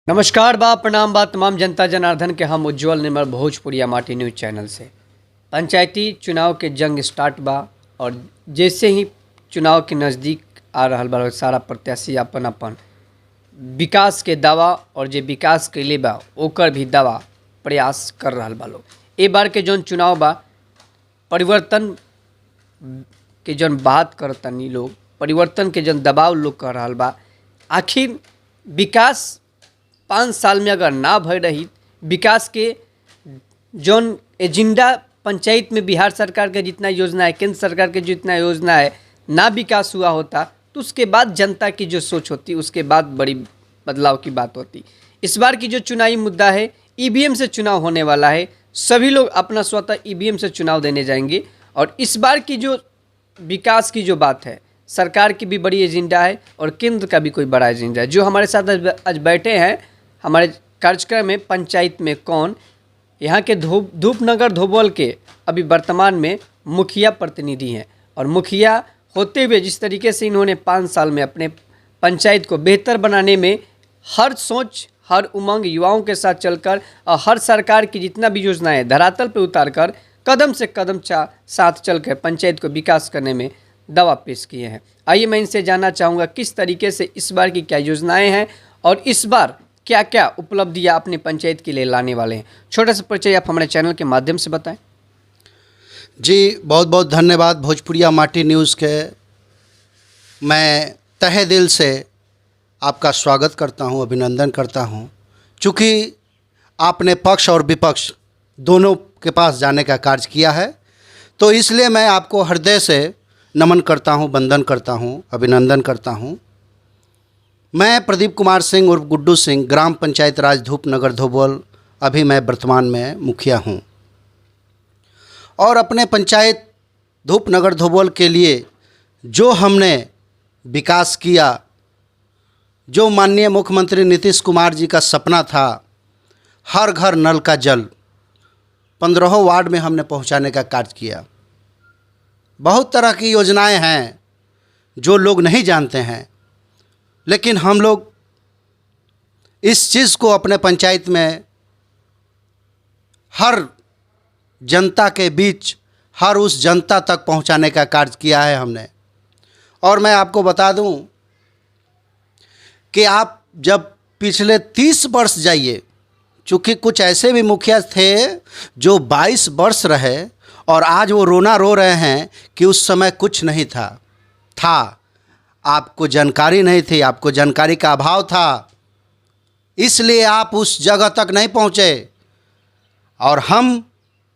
नमस्कार बा प्रणाम बा तमाम जनता जनार्दन के हम उज्जवल निर्मल भोजपुरिया माटी न्यूज़ चैनल से। पंचायती चुनाव के जंग स्टार्ट बा और जैसे ही चुनाव के नज़दीक आ रहा बा सारा प्रत्याशी अपन अपन विकास के दावा और जे विकास के लिए बा ओकर भी दावा प्रयास कर रहा बा लोग। ए बार के जौन चुनाव बा परिवर्तन के जौन बात करतनी लोग, परिवर्तन के जौन दबाव लोग कर रहा बा। आखिर विकास 5 साल में अगर ना भय रही, विकास के जौन एजेंडा पंचायत में बिहार सरकार का जितना योजना है, केंद्र सरकार के जितना योजना है, ना विकास हुआ होता तो उसके बाद जनता की जो सोच होती उसके बाद बड़ी बदलाव की बात होती। इस बार की जो चुनावी मुद्दा है, ईवीएम से चुनाव होने वाला है। सभी लोग अपना स्वतः ईवीएम से चुनाव देने जाएंगे और इस बार की जो विकास की जो बात है, सरकार की भी बड़ी एजेंडा है और केंद्र का भी कोई बड़ा एजेंडा है। जो हमारे साथ आज बैठे हैं हमारे कार्यक्रम में पंचायत में कौन, यहाँ के धूपनगर धोबल के अभी वर्तमान में मुखिया प्रतिनिधि हैं और मुखिया होते हुए जिस तरीके से इन्होंने 5 साल में अपने पंचायत को बेहतर बनाने में हर सोच, हर उमंग युवाओं के साथ चलकर और हर सरकार की जितना भी योजनाएं धरातल पर उतार कर कदम से कदम साथ चलकर पंचायत को विकास करने में दावा पेश किए हैं। आइए मैं इनसे जानना चाहूँगा किस तरीके से इस बार की क्या योजनाएं हैं और इस बार क्या क्या उपलब्धियां अपनी पंचायत के लिए लाने वाले हैं। छोटा सा परिचय आप हमारे चैनल के माध्यम से बताएं। जी बहुत बहुत धन्यवाद भोजपुरिया माटी न्यूज़ के। मैं तहे दिल से आपका स्वागत करता हूं, अभिनंदन करता हूं। चूँकि आपने पक्ष और विपक्ष दोनों के पास जाने का कार्य किया है तो इसलिए मैं आपको हृदय से नमन करता हूं, वंदन करता हूं, अभिनंदन करता हूं। मैं प्रदीप कुमार सिंह उर्फ गुड्डू सिंह, ग्राम पंचायत राज धूपनगर धोबल, अभी मैं वर्तमान में मुखिया हूं और अपने पंचायत धूपनगर धोबल के लिए जो हमने विकास किया, जो माननीय मुख्यमंत्री नीतीश कुमार जी का सपना था, हर घर नल का जल 15 वार्ड में हमने पहुंचाने का कार्य किया। बहुत तरह की योजनाएं हैं जो लोग नहीं जानते हैं, लेकिन हम लोग इस चीज़ को अपने पंचायत में हर जनता के बीच, हर उस जनता तक पहुंचाने का कार्य किया है हमने। और मैं आपको बता दूं कि आप जब पिछले 30 वर्ष जाइए, चूँकि कुछ ऐसे भी मुखिया थे जो 22 वर्ष रहे और आज वो रोना रो रहे हैं कि उस समय कुछ नहीं था। आपको जानकारी नहीं थी, आपको जानकारी का अभाव था, इसलिए आप उस जगह तक नहीं पहुँचे और हम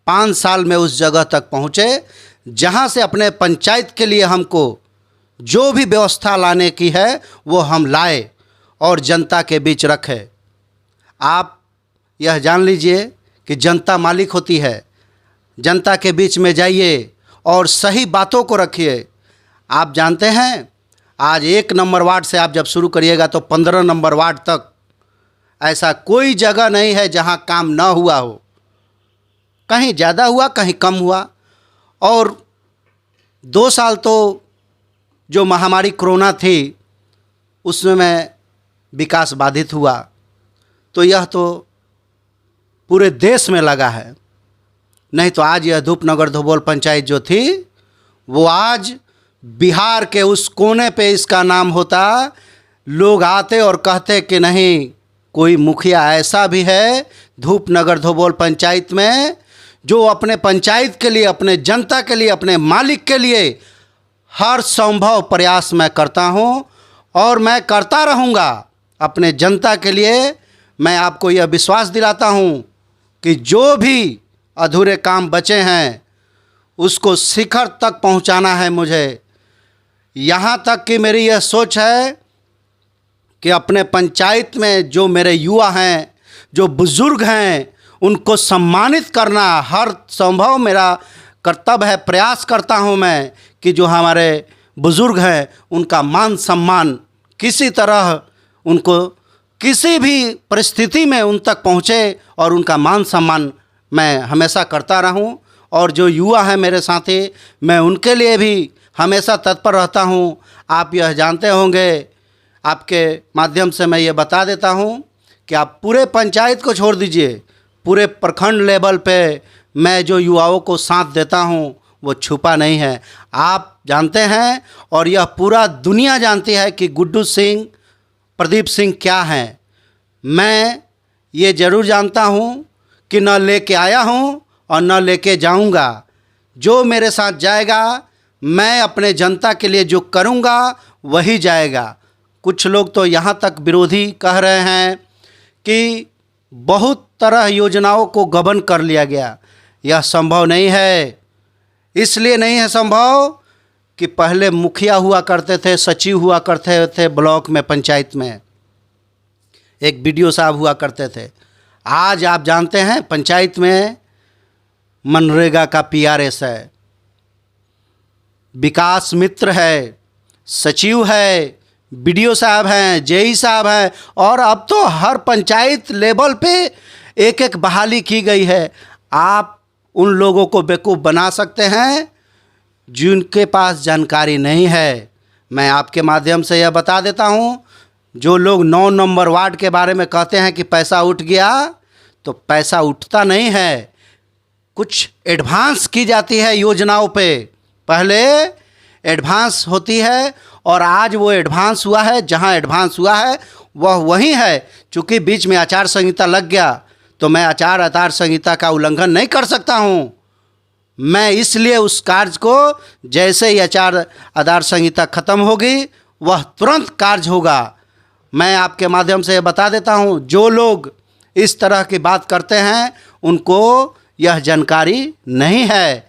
5 साल में उस जगह तक पहुँचे जहाँ से अपने पंचायत के लिए हमको जो भी व्यवस्था लाने की है वो हम लाए और जनता के बीच रखे। आप यह जान लीजिए कि जनता मालिक होती है। जनता के बीच में जाइए और सही बातों को रखिए। आप जानते हैं आज 1 नंबर वार्ड से आप जब शुरू करिएगा तो 15 नंबर वार्ड तक ऐसा कोई जगह नहीं है जहां काम ना हुआ हो। कहीं ज़्यादा हुआ, कहीं कम हुआ। और 2 साल तो जो महामारी कोरोना थी उसमें विकास बाधित हुआ, तो यह तो पूरे देश में लगा है। नहीं तो आज यह धूपनगर धोबल पंचायत जो थी वो आज बिहार के उस कोने पे इसका नाम होता। लोग आते और कहते कि नहीं, कोई मुखिया ऐसा भी है धूपनगर धोबल पंचायत में जो अपने पंचायत के लिए, अपने जनता के लिए, अपने मालिक के लिए हर संभव प्रयास मैं करता हूं और मैं करता रहूंगा अपने जनता के लिए। मैं आपको यह विश्वास दिलाता हूं कि जो भी अधूरे काम बचे हैं उसको शिखर तक पहुंचाना है मुझे। यहाँ तक कि मेरी यह सोच है कि अपने पंचायत में जो मेरे युवा हैं, जो बुज़ुर्ग हैं, उनको सम्मानित करना हर संभव मेरा कर्तव्य है। प्रयास करता हूँ मैं कि जो हमारे बुज़ुर्ग हैं उनका मान सम्मान किसी तरह, उनको किसी भी परिस्थिति में उन तक पहुँचे और उनका मान सम्मान मैं हमेशा करता रहूं। और जो युवा हैं मेरे साथी, मैं उनके लिए भी हमेशा तत्पर रहता हूं। आप यह जानते होंगे, आपके माध्यम से मैं ये बता देता हूं कि आप पूरे पंचायत को छोड़ दीजिए, पूरे प्रखंड लेवल पे मैं जो युवाओं को साथ देता हूँ वो छुपा नहीं है। आप जानते हैं और यह पूरा दुनिया जानती है कि गुड्डू सिंह, प्रदीप सिंह क्या हैं। मैं ये ज़रूर जानता हूँ कि न लेके आया हूँ और न लेके जाऊँगा। जो मेरे साथ जाएगा, मैं अपने जनता के लिए जो करूँगा वही जाएगा। कुछ लोग तो यहाँ तक विरोधी कह रहे हैं कि बहुत तरह योजनाओं को गबन कर लिया गया। यह संभव नहीं है। इसलिए नहीं है संभव कि पहले मुखिया हुआ करते थे, सचिव हुआ करते थे ब्लॉक में, पंचायत में एक बीडीओ साहब हुआ करते थे। आज आप जानते हैं पंचायत में मनरेगा का पीआरएस है, विकास मित्र है, सचिव है, बीडीओ साहब हैं, जेई साहब हैं, और अब तो हर पंचायत लेवल पे एक एक बहाली की गई है। आप उन लोगों को बेवकूफ़ बना सकते हैं जिनके पास जानकारी नहीं है। मैं आपके माध्यम से यह बता देता हूँ, जो लोग 9 नंबर वार्ड के बारे में कहते हैं कि पैसा उठ गया, तो पैसा उठता नहीं है। कुछ एडवांस की जाती है योजनाओं पे, पहले एडवांस होती है और आज वो एडवांस हुआ है, जहाँ एडवांस हुआ है वह वही है। चूँकि बीच में आचार संहिता लग गया तो मैं आचार संहिता का उल्लंघन नहीं कर सकता हूँ। मैं इसलिए उस कार्य को जैसे ही आचार संहिता खत्म होगी वह तुरंत कार्य होगा। मैं आपके माध्यम से बता देता हूँ, जो लोग इस तरह की बात करते हैं उनको यह जानकारी नहीं है।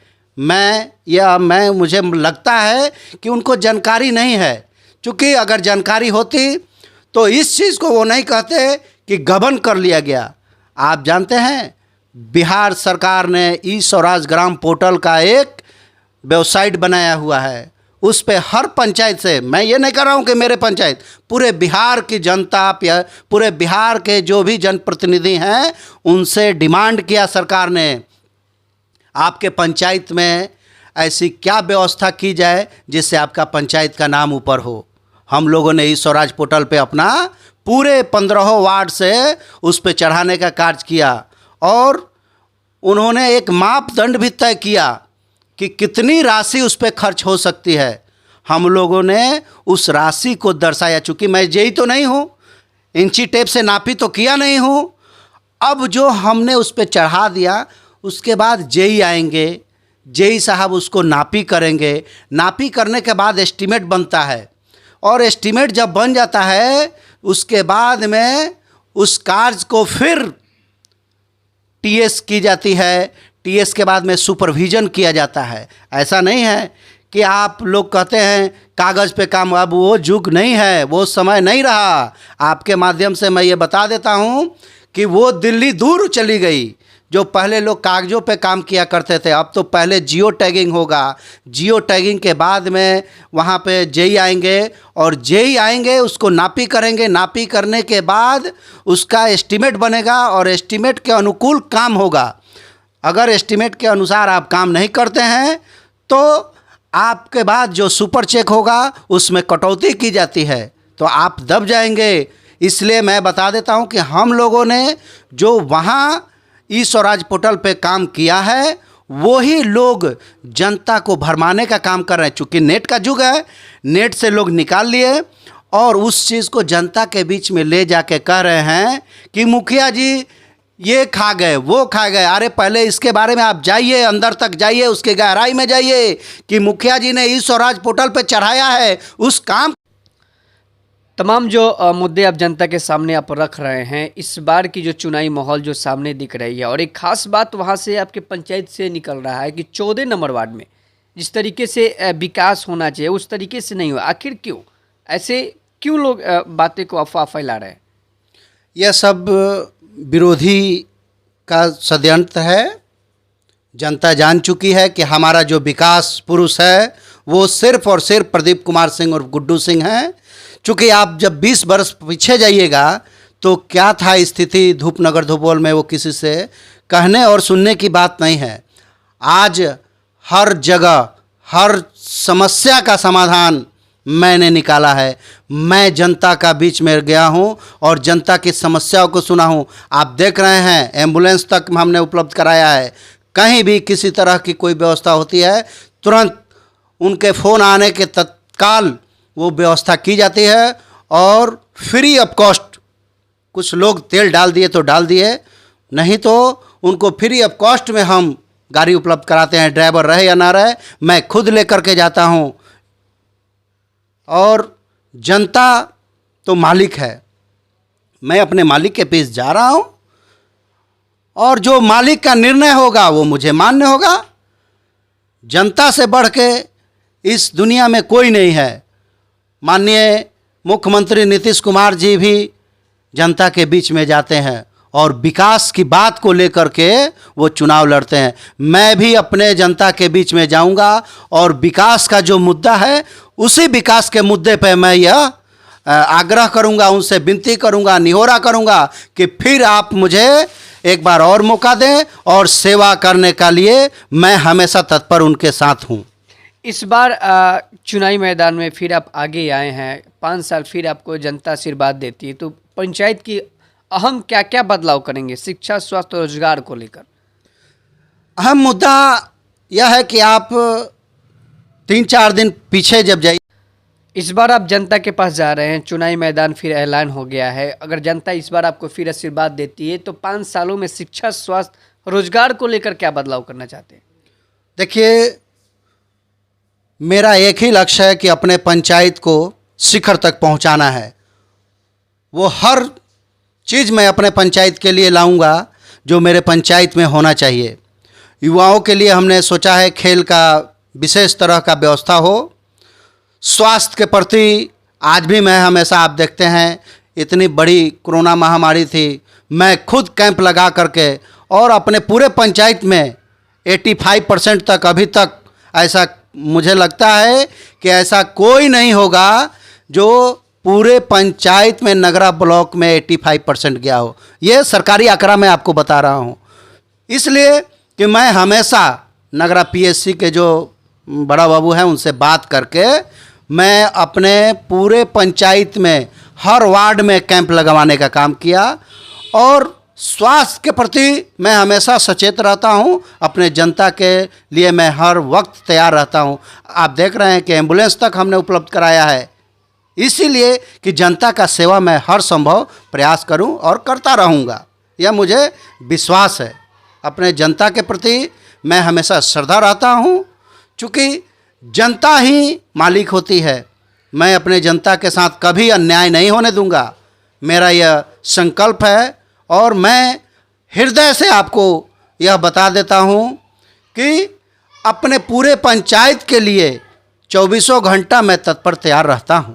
मुझे लगता है कि उनको जानकारी नहीं है, क्योंकि अगर जानकारी होती तो इस चीज़ को वो नहीं कहते कि गबन कर लिया गया। आप जानते हैं बिहार सरकार ने ई स्वराज ग्राम पोर्टल का एक वेबसाइट बनाया हुआ है। उस पे हर पंचायत से, मैं ये नहीं कर रहा हूँ कि मेरे पंचायत, पूरे बिहार की जनता, पूरे बिहार के जो भी जनप्रतिनिधि हैं उनसे डिमांड किया सरकार ने, आपके पंचायत में ऐसी क्या व्यवस्था की जाए जिससे आपका पंचायत का नाम ऊपर हो। हम लोगों ने ई स्वराज पोर्टल पे अपना पूरे 15 वार्ड से उस पे चढ़ाने का कार्य किया और उन्होंने एक मापदंड भी तय किया कि कितनी राशि उस पे खर्च हो सकती है। हम लोगों ने उस राशि को दर्शाया। चूँकि मैं जेई तो नहीं हूँ, इंची टेप से नापी तो किया नहीं हूँ। अब जो हमने उस पे चढ़ा दिया, उसके बाद जेई आएंगे, जेई साहब उसको नापी करेंगे। नापी करने के बाद एस्टीमेट बनता है और एस्टीमेट जब बन जाता है उसके बाद में उस कार्य को फिर टीएस की जाती है। टीएस के बाद में सुपरविज़न किया जाता है। ऐसा नहीं है कि आप लोग कहते हैं कागज़ पे काम, अब वो युग नहीं है, वो समय नहीं रहा। आपके माध्यम से मैं ये बता देता हूँ कि वो दिल्ली दूर चली गई। जो पहले लोग कागज़ों पे काम किया करते थे, अब तो पहले जियो टैगिंग होगा। जियो टैगिंग के बाद में वहाँ पे जेई आएंगे और जेई आएंगे उसको नापी करेंगे। नापी करने के बाद उसका एस्टीमेट बनेगा और एस्टीमेट के अनुकूल काम होगा। अगर एस्टीमेट के अनुसार आप काम नहीं करते हैं तो आपके बाद जो सुपर चेक होगा उसमें कटौती की जाती है, तो आप दब जाएंगे। इसलिए मैं बता देता हूँ कि हम लोगों ने जो वहाँ ई स्वराज पोर्टल पे काम किया है वही लोग जनता को भरमाने का काम कर रहे हैं। चूँकि नेट का युग है, नेट से लोग निकाल लिए और उस चीज़ को जनता के बीच में ले जाके कह रहे हैं कि मुखिया जी ये खा गए, वो खा गए। अरे पहले इसके बारे में आप जाइए, अंदर तक जाइए, उसके गहराई में जाइए कि मुखिया जी ने ई स्वराज पोर्टल पे चढ़ाया है उस काम। तमाम जो मुद्दे आप जनता के सामने आप रख रहे हैं, इस बार की जो चुनावी माहौल जो सामने दिख रही है, और एक खास बात वहाँ से आपके पंचायत से निकल रहा है कि 14 नंबर वार्ड में जिस तरीके से विकास होना चाहिए उस तरीके से नहीं हुआ। आखिर क्यों ऐसे, क्यों लोग बातें को अफवाह फैला रहे हैं? यह सब विरोधी का षड्यंत्र है। जनता जान चुकी है कि हमारा जो विकास पुरुष है वो सिर्फ और सिर्फ प्रदीप कुमार सिंह और गुड्डू सिंह हैं। चूँकि आप जब 20 वर्ष पीछे जाइएगा तो क्या था स्थिति धूपनगर धुपोल में, वो किसी से कहने और सुनने की बात नहीं है। आज हर जगह हर समस्या का समाधान मैंने निकाला है। मैं जनता का बीच में गया हूं और जनता की समस्याओं को सुना हूं। आप देख रहे हैं एम्बुलेंस तक हमने उपलब्ध कराया है। कहीं भी किसी तरह की कोई व्यवस्था होती है तुरंत उनके फ़ोन आने के तत्काल वो व्यवस्था की जाती है और फ्री ऑफ कॉस्ट। कुछ लोग तेल डाल दिए तो डाल दिए, नहीं तो उनको फ्री ऑफ कॉस्ट में हम गाड़ी उपलब्ध कराते हैं, ड्राइवर रहे या ना रहे। मैं खुद लेकर के जाता हूं। और जनता तो मालिक है, मैं अपने मालिक के पीछे जा रहा हूं और जो मालिक का निर्णय होगा वो मुझे मान्य होगा। जनता से बढ़ के इस दुनिया में कोई नहीं है। माननीय मुख्यमंत्री नीतीश कुमार जी भी जनता के बीच में जाते हैं और विकास की बात को लेकर के वो चुनाव लड़ते हैं। मैं भी अपने जनता के बीच में जाऊंगा और विकास का जो मुद्दा है उसी विकास के मुद्दे पे मैं यह आग्रह करूंगा, उनसे विनती करूंगा, निहोरा करूंगा कि फिर आप मुझे एक बार और मौका दें और सेवा करने का लिए मैं हमेशा तत्पर उनके साथ हूं। इस बार चुनावी मैदान में फिर आप आगे आए हैं, 5 साल फिर आपको जनता आशीर्वाद देती है, तो पंचायत की अहम क्या क्या बदलाव करेंगे शिक्षा, स्वास्थ्य और रोजगार को लेकर? अहम मुद्दा यह है कि आप 3-4 दिन पीछे जब जाइए। इस बार आप जनता के पास जा रहे हैं, चुनावी मैदान फिर ऐलान हो गया है। अगर जनता इस बार आपको फिर आशीर्वाद देती है तो 5 सालों में शिक्षा, स्वास्थ्य, रोजगार को लेकर क्या बदलाव करना चाहते हैं? देखिए, मेरा एक ही लक्ष्य है कि अपने पंचायत को शिखर तक पहुंचाना है। वो हर चीज़ मैं अपने पंचायत के लिए लाऊंगा जो मेरे पंचायत में होना चाहिए। युवाओं के लिए हमने सोचा है खेल का विशेष तरह का व्यवस्था हो। स्वास्थ्य के प्रति आज भी मैं हमेशा, आप देखते हैं इतनी बड़ी कोरोना महामारी थी, मैं खुद कैंप लगा करके और अपने पूरे पंचायत में 85% तक अभी तक ऐसा मुझे लगता है कि ऐसा कोई नहीं होगा जो पूरे पंचायत में नगरा ब्लॉक में 85% गया हो। ये सरकारी आंकड़ा मैं आपको बता रहा हूँ, इसलिए कि मैं हमेशा नगरा पीएससी के जो बड़ा बाबू हैं उनसे बात करके मैं अपने पूरे पंचायत में हर वार्ड में कैंप लगवाने का काम किया और स्वास्थ्य के प्रति मैं हमेशा सचेत रहता हूं। अपने जनता के लिए मैं हर वक्त तैयार रहता हूं। आप देख रहे हैं कि एम्बुलेंस तक हमने उपलब्ध कराया है, इसीलिए कि जनता का सेवा मैं हर संभव प्रयास करूं और करता रहूंगा। यह मुझे विश्वास है। अपने जनता के प्रति मैं हमेशा श्रद्धा रहता हूं, चूँकि जनता ही मालिक होती है। मैं अपने जनता के साथ कभी अन्याय नहीं होने दूंगा, मेरा यह संकल्प है। और मैं हृदय से आपको यह बता देता हूं कि अपने पूरे पंचायत के लिए 24 घंटा मैं तत्पर तैयार रहता हूं।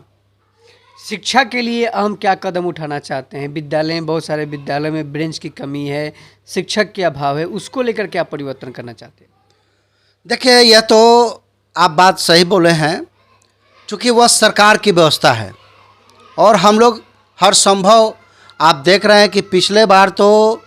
शिक्षा के लिए हम क्या कदम उठाना चाहते हैं? विद्यालय में, बहुत सारे विद्यालय में बेंच की कमी है, शिक्षक के अभाव है, उसको लेकर क्या परिवर्तन करना चाहते हैं? देखिए, यह तो आप बात सही बोले हैं, चूँकि वह सरकार की व्यवस्था है और हम लोग हर संभव, आप देख रहे हैं कि पिछले बार तो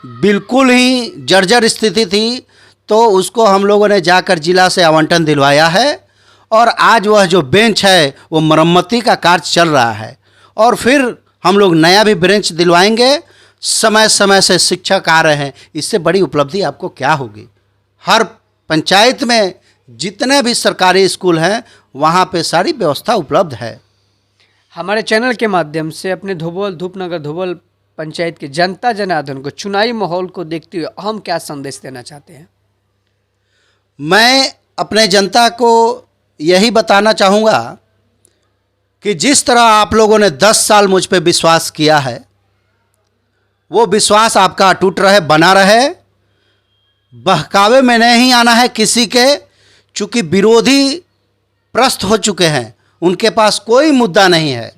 बिल्कुल ही जर्जर स्थिति थी, तो उसको हम लोगों ने जाकर जिला से आवंटन दिलवाया है और आज वह जो बेंच है वो मरम्मती का कार्य चल रहा है और फिर हम लोग नया भी बेंच दिलवाएंगे। समय समय से शिक्षक आ रहे हैं, इससे बड़ी उपलब्धि आपको क्या होगी? हर पंचायत में जितने भी सरकारी स्कूल हैं वहाँ पे सारी व्यवस्था उपलब्ध है। हमारे चैनल के माध्यम से अपने धूपनगर धोबल पंचायत के जनता जनार्दन को चुनावी माहौल को देखते हुए हम क्या संदेश देना चाहते हैं? मैं अपने जनता को यही बताना चाहूँगा कि जिस तरह आप लोगों ने 10 साल मुझ पे विश्वास किया है, वो विश्वास आपका अटूट रहे, बना रहे। बहकावे में नहीं आना है किसी के, चूँकि विरोधी प्रस्त हो चुके हैं, उनके पास कोई मुद्दा नहीं है,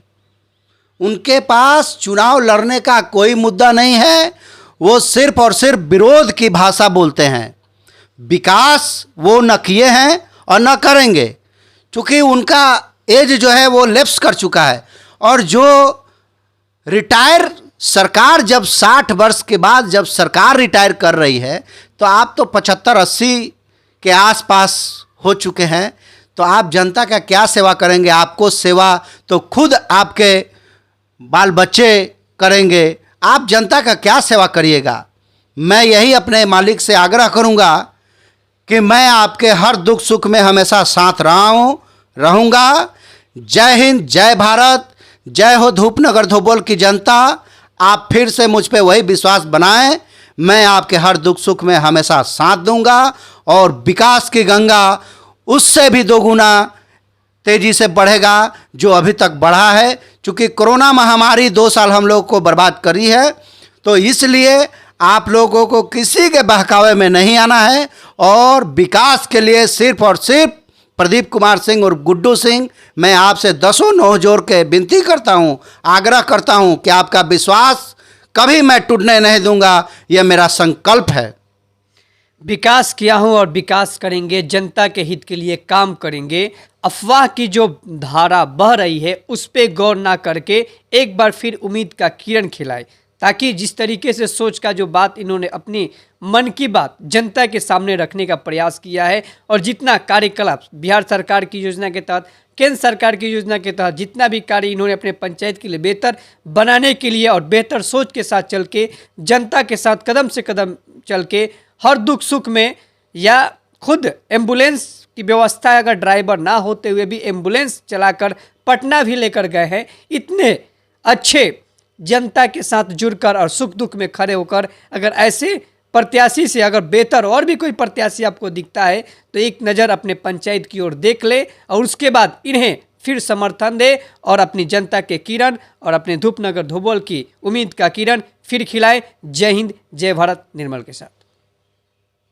उनके पास चुनाव लड़ने का कोई मुद्दा नहीं है। वो सिर्फ और सिर्फ विरोध की भाषा बोलते हैं। विकास वो न किए हैं और न करेंगे, क्योंकि उनका एज जो है वो लैप्स कर चुका है। और जो रिटायर सरकार जब 60 वर्ष के बाद जब सरकार रिटायर कर रही है, तो आप तो 75-80 के आसपास हो चुके हैं। तो आप जनता का क्या सेवा करेंगे? आपको सेवा तो खुद आपके बाल बच्चे करेंगे, आप जनता का क्या सेवा करिएगा? मैं यही अपने मालिक से आग्रह करूंगा कि मैं आपके हर दुख सुख में हमेशा साथ रहा हूँ, रहूँगा। जय हिंद, जय भारत, जय हो धूपनगर धोबोल की जनता। आप फिर से मुझ पे वही विश्वास बनाएं, मैं आपके हर दुख सुख में हमेशा साथ दूंगा और विकास की गंगा उससे भी दोगुना तेजी से बढ़ेगा जो अभी तक बढ़ा है। चूँकि कोरोना महामारी 2 साल हम लोग को बर्बाद करी है, तो इसलिए आप लोगों को किसी के बहकावे में नहीं आना है और विकास के लिए सिर्फ और सिर्फ प्रदीप कुमार सिंह और गुड्डू सिंह, मैं आपसे 10 नौह जोड़ के विनती करता हूँ, आग्रह करता हूँ कि आपका विश्वास कभी मैं टूटने नहीं दूंगा। यह मेरा संकल्प है। विकास किया हूँ और विकास करेंगे, जनता के हित के लिए काम करेंगे। अफवाह की जो धारा बह रही है उस पर गौर ना करके एक बार फिर उम्मीद का किरण खिलाए, ताकि जिस तरीके से सोच का जो बात इन्होंने अपनी मन की बात जनता के सामने रखने का प्रयास किया है और जितना कार्यकलाप बिहार सरकार की योजना के तहत, केंद्र सरकार की योजना के तहत जितना भी कार्य इन्होंने अपने पंचायत के लिए बेहतर बनाने के लिए और बेहतर सोच के साथ चल के जनता के साथ कदम से कदम चल के हर दुख सुख में, या खुद एम्बुलेंस की व्यवस्था अगर ड्राइवर ना होते हुए भी एम्बुलेंस चलाकर पटना भी लेकर गए हैं, इतने अच्छे जनता के साथ जुड़कर और सुख दुख में खड़े होकर अगर ऐसे प्रत्याशी से अगर बेहतर और भी कोई प्रत्याशी आपको दिखता है तो एक नज़र अपने पंचायत की ओर देख ले और उसके बाद इन्हें फिर समर्थन दे और अपनी जनता के किरण और अपने धूपनगर धोबोल की उम्मीद का किरण फिर खिलाए। जय हिंद, जय भारत, निर्मल के साथ।